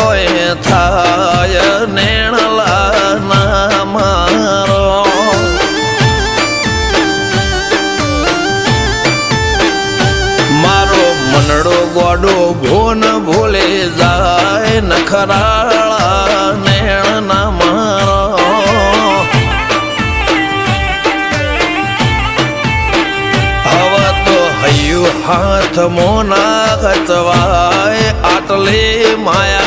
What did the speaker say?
કોઈ થાય નેણલા ના મારો મારો મનડો ગોડો ભોન ભૂલે જાય નખરાળા નેણ ના મારો હવે તો હૈયું હાથ મોના ખચવાય આટલી માયા